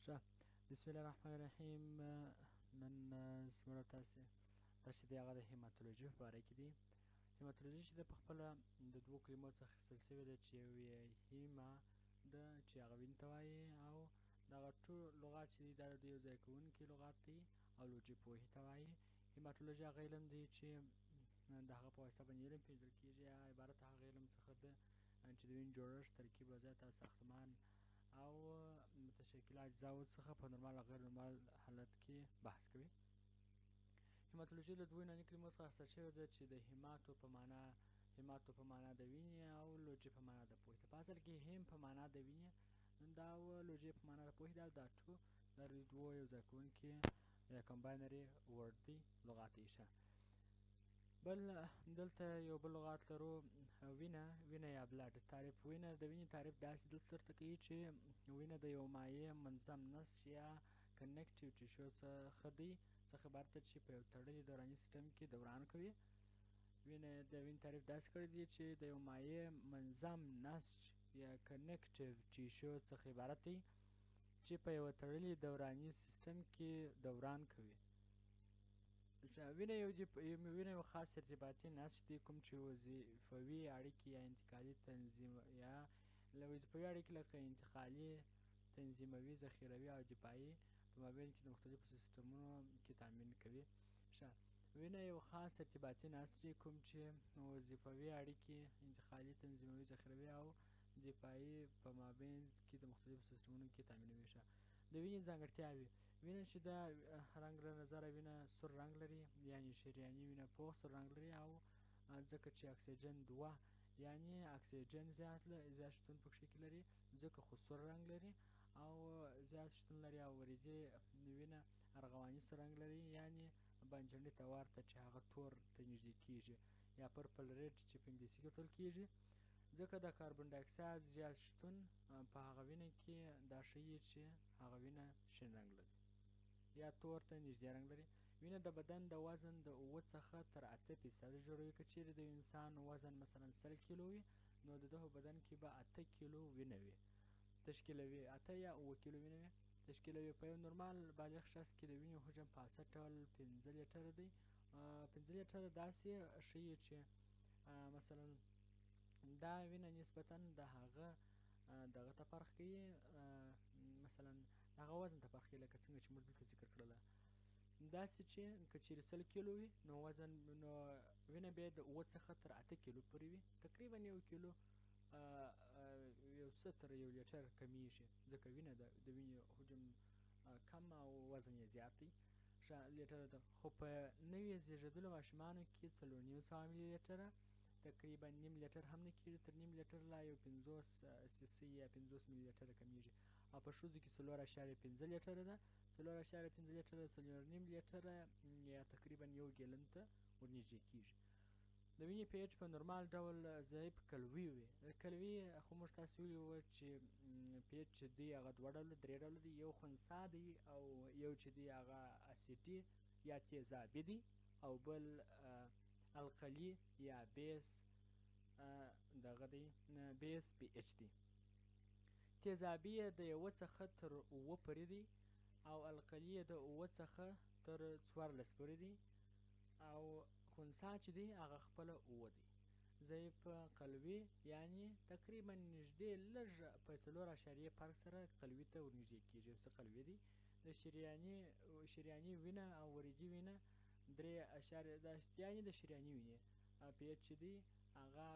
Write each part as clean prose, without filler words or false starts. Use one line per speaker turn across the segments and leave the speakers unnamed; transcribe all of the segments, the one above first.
ښه، بسم الله الرحمن الرحیم. نن زموږ تاسې درس چې دی هغه د هیماتولوژي په باره کې دی. هیماتولوژي چې ده په خپله د دوو کلمو څخه اخیستل شوې ده چې یو یې هیما ده چې هغه وینې ته وایي، او دغه ټول لغات چې دی دا د یو ځای کوونکي لغات دی، او لوجي پوهې ته وایي. هیماتولوژي هغه علم دی چې د هغه په واسطه باندې علم پېژندل کېږي، یا عبارت هغه علم څخه ده چې د وینې جوړښت، ترکیب، وضعیت او ساختمان او متشکله اجزاو څخه په نورمال او غیر نورمال حالت کې بحث کوي. هیماتولوژي له دوو یوناني کلمو څخه اخیستل شوې ده چې د هیماتو په معنا د وینې او لوجي په معنا د پوهې ده. په اصل کې هیم په معنا د وینې دا او لوجي په معنا د پوهې ده، او دا ټول د دوو یو ځای کوونکي یا کمباینري ورډ دی، لغات دی. ښه، بل دلته یو بل لغات لرو، وینه یا بلډ. تعریف وینه د وینې تعریف داسې دلته درته کوي چې وینه د یو مایع منظم نسج یا کنیکټیو ټیشو څخه عبارت ده چې په یو تړلي دوراني سیستم کې دوران کوي. د وینې تعریف داسې کړی دی چې د یو مایع منظم نسج یا کنیکټیو ټیشو څخه عبارت دی چې په یو تړلي دوراني سیستم کې دوران کوي. وینه یو خاص ارتباطي نسج دی، کوم چې وظیفوي اړیکې یا انتقالي تنظیم یا وظیفوي اړیکې لکه انتقالي، تنظیموي، ذخیروي او دفاعي په مابین کې د مختلفو سیستمونو کې تامین کوي. ښه، وینه یو خاص ارتباطي نسج دی، کوم چې وظیفوي اړیکې، انتقالي، تنظیموي، ذخیروي او دفاعي په مابین کې د مختلفو سیستمونو کې تامینوي. ښه، د وینې ځانګړتیاوې. وینه چې د رنګ له نظره وینه سور رنګ لري، یعنې شریاني وینه پوخ سور رنګ لري، او ځکه چې اکسیجن 2 یعنې اکسیجن زیات شتون په کښې کې لري، ځکه خو سور رنګ لري او زیات شتون لري. او وریدي وینه ارغواني سور رنګ لري، یعنې بانجاني ته ورته چې هغه تور ته نږدې کېږي، یا پرپل ریډ چې په انګلیسي کې ورته ویل کېږي، ځکه د کاربن ډای اکساید زیات شتون په هغه وینه کې دا ښیي چې هغه وینه شین رنګ لري یا تور ته نږدې رنګ لري. وینه د بدن د وزن د 7 څخه تر 8% جوړوي. که چیرې د انسان وزن مثلا 100 کیلو وي، نو د دغه بدن کې به 8 کیلو وینه وي تشکیلوي، 8 یا 7 کیلو وینه وي تشکیلوي. په یو نورمال بالغ شخص کې د وینې حجم په اوسط ډول 5 لیټره دی. 5 لیټره داسې ښیي چې مثلا دا وینه نسبتا د هغه دغه ته فرق کوي، مثلا د هغه وزن ته فرق کوي، لکه څنګه چې موږ دلته ذکر کړله. داسې چې که چیرې 100 کیلو وي، نو وینه بیا د 7 څخه تر 8 کیلو پورې وي، تقریبا 1 کیلو یو څه تر 1 لیټر کمیږي، ځکه وینه د وینې حجم کم او وزن یې زیات دی. ښه، لیټره ده. خو په نوي زېږېدلو ماشومانو کې 4.5 ملي لیټره، تقریبا نیم لیټر هم نه کېږي، تر نیم لیټر لا یو 50 سي یا 50 ملي لیټره کمیږي. او په ښځو کې 4.5 لیټره ده، 4.5 لیټره، 4.5 لیټره یا تقریبا 1 ګیلن ته ورنږدې کېږي. د وینې پی ایچ په نورمال ډول ضعیف کلوي وي. کلوي خو موږ تاسې ویلي وو چې پی ایچ چې دی هغه 3 ډوله دی، یو خنثی دی، او یو چې دی هغه اسیدي یا تیزابي دی، او بل القلي یا بیس دغه دی، بیس پی ایچ دی. تیزابي یې د 1 څخه تر 7 پورې دی، او القلي یې د 7 څخه تر 14 پورې دی، او خنثی چې دی هغه خپله 7 دی. ضعیف قلوي یعنې تقریبا نږدې لږ په 4 فرق سره قلوي ته ورنږدې کېږي، یو څه قلوي دی. د شریاني وینه او وریدي وینه 3 یعنې د شریاني وینې پی ایچ چې دی هغه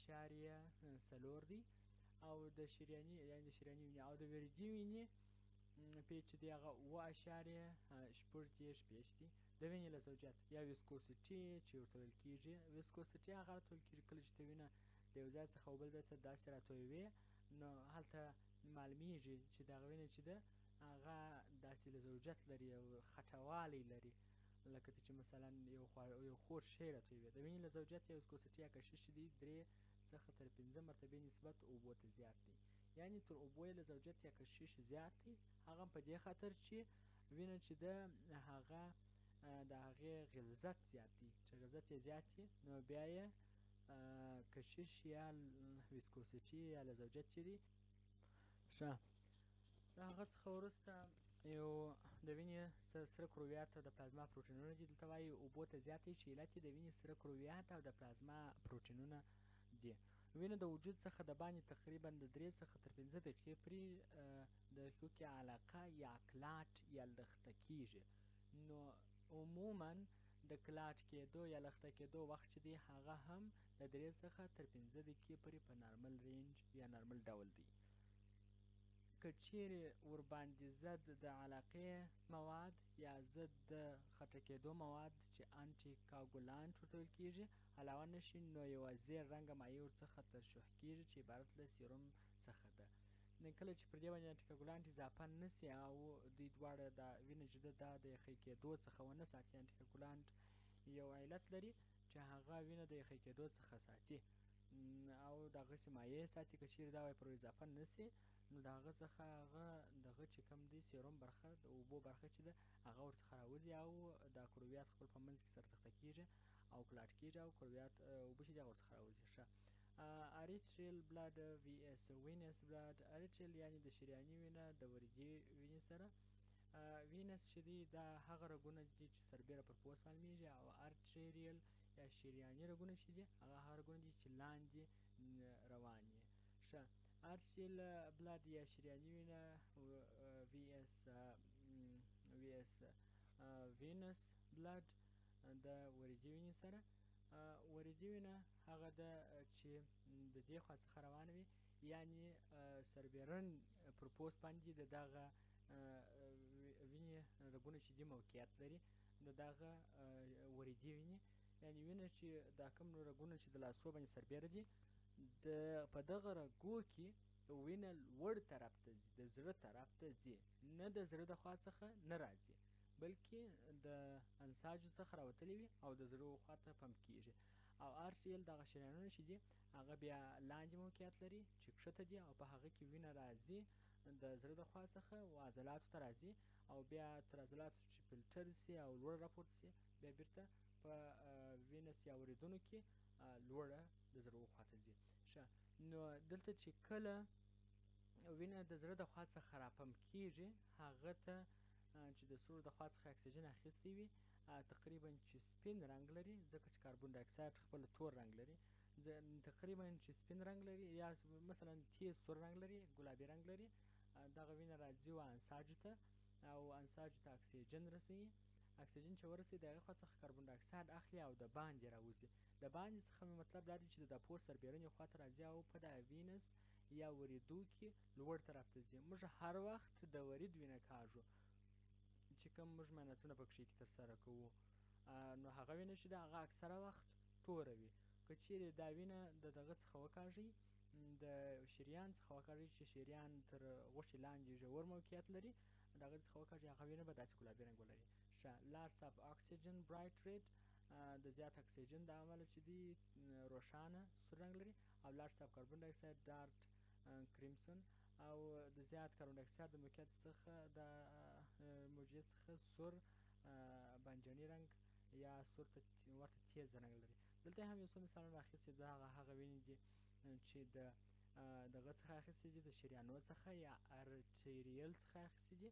7.4 دی، او د شریاني وینې او د وریدي وینې پی ایچ دی هغه 7.6 پی ایچ دی. د وینې له زوجیت یا ویسکوسیټي چې ورته ویل کېږي، ویسکوسیټي هغه راته ویل کېږي کله چې ته وینه د یو ځای څخه بل ځای ته داسې راتویوې، نو هلته معلومیږي چې دغه وینه چې ده هغه داسې له زوجیت لري او خټوالی لري، لکه چې مثلا یو خوږ شی راتویوې. د وینې له زوجیت یا ویسکوسیټي یا کشش چې دی 3 څخه تر 5 مرتبې نسبت اوبو ته زیات دی، یعنې تر اوبو یې له زوجیت یا کشش زیات دی. هغه په دې خاطر چې وینه چې ده هغه د هغې غلظت زیات دی، چې غلظت یې زیات دی، نو بیا یې کشش یا ویسکوسیټي یا له زوجیت چې دی. ښه، د هغه څخه وروسته یو د وینې سره کرویات د پلازما پروټینونه دي. دلته وایي اوبو ته زیات دی چې علت یې د وینې سره کرویات او د پلازما پروټینونه دي. وینه د وجود څخه د باندې تقریبا د 3 څخه تر 5 دقیقې پورې دقیقو کې علاقه یا کلاټ یا لخته کېږي. نو عموما د کلاټ کېدو یا لخته کېدو وخت چې دی هغه هم د 3 څخه تر 5 دقیقې پورې په نارمل رینج یا نارمل ډول دی. که چیرې ورباندې ضد د علاقې مواد یا ضد د خټه کېدو مواد چې انټي کاګولانټ ورته ویل کېږي علاوه نه شي، نو یوه زیړ رنګه مایع ورڅخه ترشح کېږي چې عبارت له سیروم څخه ده. کله چې پر دې باندې انټي کاګولانټ اضافه نه سي او دوی دواړه د وینې جده د یخی کېدو څخه ونه ساتي. انټي کاګولانټ یو علت لري چې هغه وینه د یخی کېدو څخه ساتي او دغسې مایع ساتي. که چیرې دا پر اضافه نه سي نو د هغه څخه هغه دغه چې کوم دی سیروم برخه د اوبو برخه چې ده هغه ورڅخه راوځي او دا کرویات خپل په منځ کې سره تخته کېږي او کلاټ کېږي او کرویات اوبه چې دي هغه ورڅخه راوځي. ښه اریتریل بلډ وي اس وینس بلډ. اریتریل یعنې د شریاني وینه د وریدي وینې سره. وینس چې دی دا هغه رګونه دي چې سربیره پر پوست معلومیږي او ارټریریل یا شریاني رګونه چې دي هغه رګونه دي چې لاندې روان وي. ښه ارټریل بلډ یا شریاني وینه وي اس وینس بلډ د وریدي وینې سره. وریدي وینه هغه ده چې د دې خوا څخه روانه وي یعنې سربیرن پر پوست باندې د دغه وینې رګونه چې دي موقعیت لري د دغه وریدي وینې یعنې وینه چې دا کوم رګونه چې د لاسو باندې سربیره دي په دغه رګو کې وینه لوړ طرف ته ځي، د زړه طرف ته ځي، نه د زړه د خوا څخه نه راځي بلکې د انساجو څخه راوتلي وي او د زړه خوا ته پمپ کېږي. او ارټریل دغه شریانونه چې دي هغه بیا لاندې موقعیت لري چې کښته دي او په هغه کې وینه راځي د زړه د خوا څخه و عضلاتو ته راځي او بیا تر عضلاتو چې فلټر سي او لوړ راپورته سي بیا بیرته په وینس یا وریدونو کې لوړه د زړه خوا ته ځي. ښه نو دلته چې کله وینه د زړه د خوا څخه راپمپ کېږي هغه ته چې د سږو د خوا څخه اکسیجن اخیستی وي تقریبا چې سپین رنګ لري ځکه چې کاربن ډای اکساید خپله تور رنګ لري تقریبا چې سپین رنګ لري یا مثلا تیز سور رنګ لري ګلابي رنګ لري دغه وینه راځي و انساجو ته او انساجو ته اکسیجن رسوي. اکسیجن چې ورسوي د هغې خوا څخه کاربن ډای اکساید اخلي او د باندې راوځي. د باندې څخه مې مطلب دا دی چې د پوست سربیرنې خوا ته راځي او په دا وینس یا وریدو کې لوړ طرف ته ځي. موږ هر وخت د ورید وینه کاږو چې کوم موږ محنتونه پکښې کې ترسره کوو نو هغه وینه چې ده هغه اکثره وخت توره وي. که چیرې دا وینه د دغه څخه وکاږئ د شریان څخه وکاږئ چې شریان تر غوښې لاندې ژور موقعیت لري د هغه څخه وکاږئ هغه وینه به داسې ګلابي رنګ ولري. ښه لارس اف اکسیجن برایټ ریډ د زیات اکسیجن د امله چې دی روښانه سور رنګ لري او لارس اف کاربن ډای اکساید ډارک کریمسون او د زیات کاربن ډای اکساید د موقعیت څخه د موجودیت څخه سور بانجاني رنګ یا سور ته ورته تیز رنګ لري. دلته هم یو څو مثالونه اخیستي د هغه وینې دي چې د دغه څخه اخیستي دي د شریانو څخه یا ارټریل څخه اخیستي دي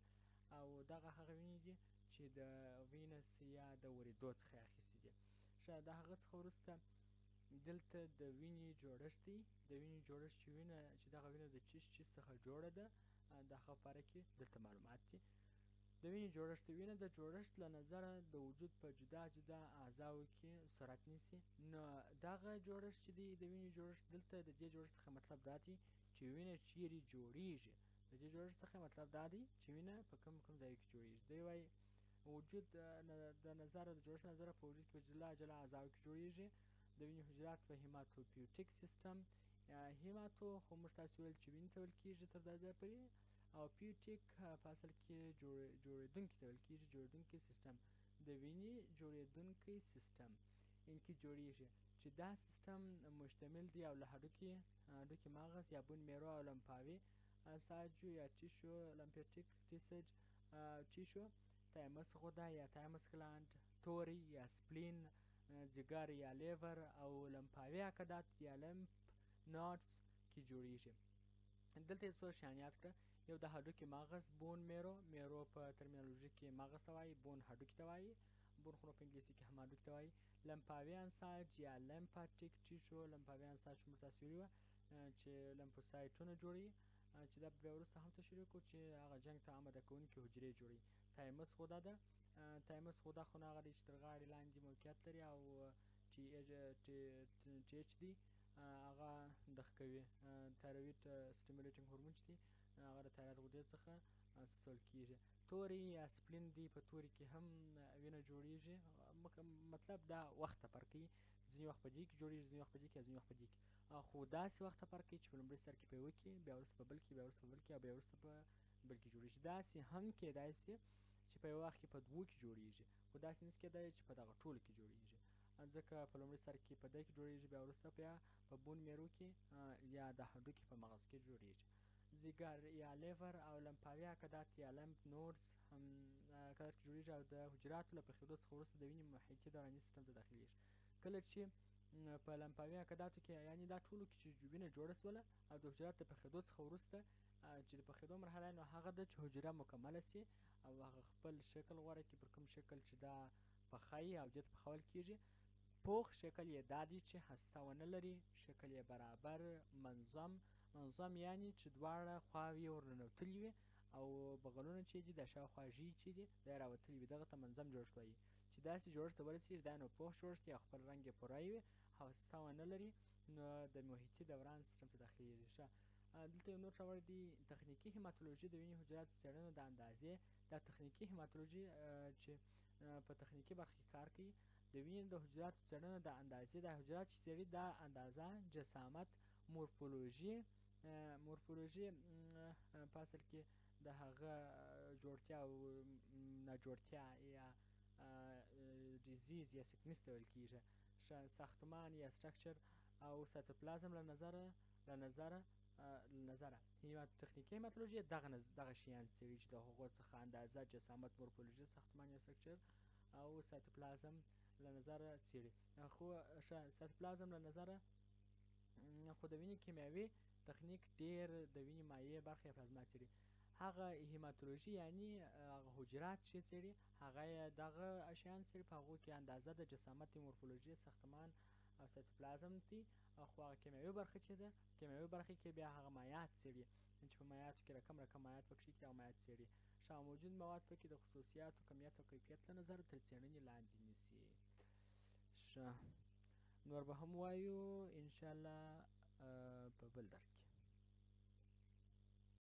او دغه هغه وینې دي چې د وینس یا د وریدو څخه اخیستي دي. ښه د هغه څخه وروسته دلته د وینې جوړښت دی. د وینې جوړښت چې دغه وینه د چیز څخه جوړه ده د هغه په اړه کې دلته معلومات دي. د وینې جوړښت د وینه د جوړښت له نظره د وجود په جدا جدا اعضاو کې صورت نیسي. نو دغه جوړښت چې دی د وینې جوړښت دلته د دې جوړښت څخه مطلب دا دی چې وینه چیرې جوړیږي. د دې جوړښت څخه مطلب دا دی چې وینه په کوم ځایو کې جوړیږي. دی وایي وجود د نظره د جوړښت نظره په وجود کې په جلا جلا اعضاو کې جوړیږي. د وینې حجرات په هیماتوپیوټیک سیستم هیماتو خو موږ تاسې ویل چې وینې ته ویل کېږي تر دا ځایه پورې او پیوټیک په اصل کې جوړېدونکي ته ویل کېږي جوړېدونکی سیستم. د وینې جوړېدونکی سیستم ان کې جوړیږي چې دا سیستم مشتمل دی او له هډوکي مغز یا بون میرو او لمفاوي اعصاجو یا ټیشو لمفیټیک ټیشو تایمس غده یا تایمس ګلاند توری یا سپلین ځیګر یا لیور او لمفاوي عقدات یا لمف نوډز کې جوړیږي. دلته یې څو شیان یاد کړه. یو د هډوکي مغز بون میرو په ترمینالوژي کې مغز ته وایي، بون هډوکي ته وایي، بون خو په انګلیسي کې هم هډوکي ته وایي. لمفاوي انساج یا لمفاټیک ټیشو، لمفاوي انساج چې موږ تاسو ویلي وه چې لمفوسایټونه جوړوي، چې دا بیا وروسته هم تشریح کړو چې هغه جنګ ته آماده کوونکې حجرې جوړوي. تایمس غده ده، تایمس غده خو نه هغه دی چې تر غاړې لاندې موقعیت لري او ټي ایچ دی هغه دغه کوي، تایرویډ سټیمولیټینګ هورمون چې دی هغه د تایرویډ غدې څخه څڅول کېږي. توري یا سپلین دی، په توري کې هم وینه جوړیږي، مطلب دا وخت ته فرق کوي، ځینې وخت په دې کې جوړیږي، ځینې وخت په دې کې، ځینې وخت په دې کې، خو داسې وخت ته فرق کوي چې په لومړي سر کې په یوه کې، بیا وروسته په بل کې، بیا وروسته په بل کې او بیا وروسته په بل کې جوړیږي. داسې هم کیدای سي چې په یو وخت کې په دوو کې جوړیږي، خو داسې نشي کیدای چې په دغه ټولو کې جوړیږي، ځکه په لومړي سر کې په دې کې جوړیږي، بیا وروسته بیا په بون میرو کې یا د هډوکي په مغز کې جوړیږي. ځیګر یا لیور او لمفاوي عضلات یا لمف نودز هم عضلات کې جوړیږي او د حجراتو له پخېدو څخه وروسته د وینې محیطي دوراني سیستم ته داخلیږي. کله چې په لمفاوي عضلاتو کې، یعنې دا ټولو کې چې وینه جوړه سوله او د حجراتو د پخېدو څخه وروسته چې د پخېدو مرحله نو هغه ده چې حجره مکمله سي او هغه خپل شکل غوره کړي، پر کوم شکل چې دا پخی او دې ته پخول کېږي. پوخ شکل یې دا دی چې هسته ونه لري، شکل یې برابر منظم یعنې چې دواړه خواوې ورننوتلي وي او بغلونه چې دي د شاوخوا ژۍ چې دي دا یې راوتلي وي، دغه ته منظم جوړښت وایي. چې داسې جوړښت ته ورسېږي دا نو پوخ جوړښت یا خپل رنګ یې پوره وي او هسته ونه لري، نو د محیطي دوران سیستم ته داخلیږي. ښه، دلته یو نور ډول دی تخنیکي هیماتولوژي، د وینې حجراتو څېړنه د اندازې. دا تخنیکي هیماتولوژي چې په تخنیکي برخه کې کار کوي، د وینې د حجراتو څېړنه د اندازې، د حجرات چې څېړي دا اندازه، جسامت، مورفولوژي په اصل کې د هغه جوړتیا او ناجوړتیا یا ډیزیز یا سیکنس ته ویل کېږي، ساختمان یا سټرکچر او سایتوپلازم له نظره تخنیکي هیماتولوژي دغه شیان څېړي چې د هغو څخه اندازه، جسامت، مورفولوژي، ساختمان یا سټرکچر او سایتوپلازم له نظره څېړي. خو سایتوپلازم له نظره خو د وینې کیمیاوي تخنیک ډېر د وینې مایع برخه یا پلازما څېړي. هغه هیماتولوژي یعنې هغه حجرات چې څېړي هغه یې دغه شیان څېړي، په هغو کې اندازه د جسامت، مورفولوژي، ساختمان او سایتوپلازم دي. خو هغه کیمیاوي برخه چې ده، کیمیاوي برخه کې بیا هغه مایعات څېړي، چې په مایعاتو کې رقم مایعات پکې دي، هغه مایعات څېړي. موجود مواد پکې د خصوصیاتو، کمیت او کیفیت له نظره تر څېړنې لاندې نیسي. ښه، نور به هم وایو انشاءالله په بل درس.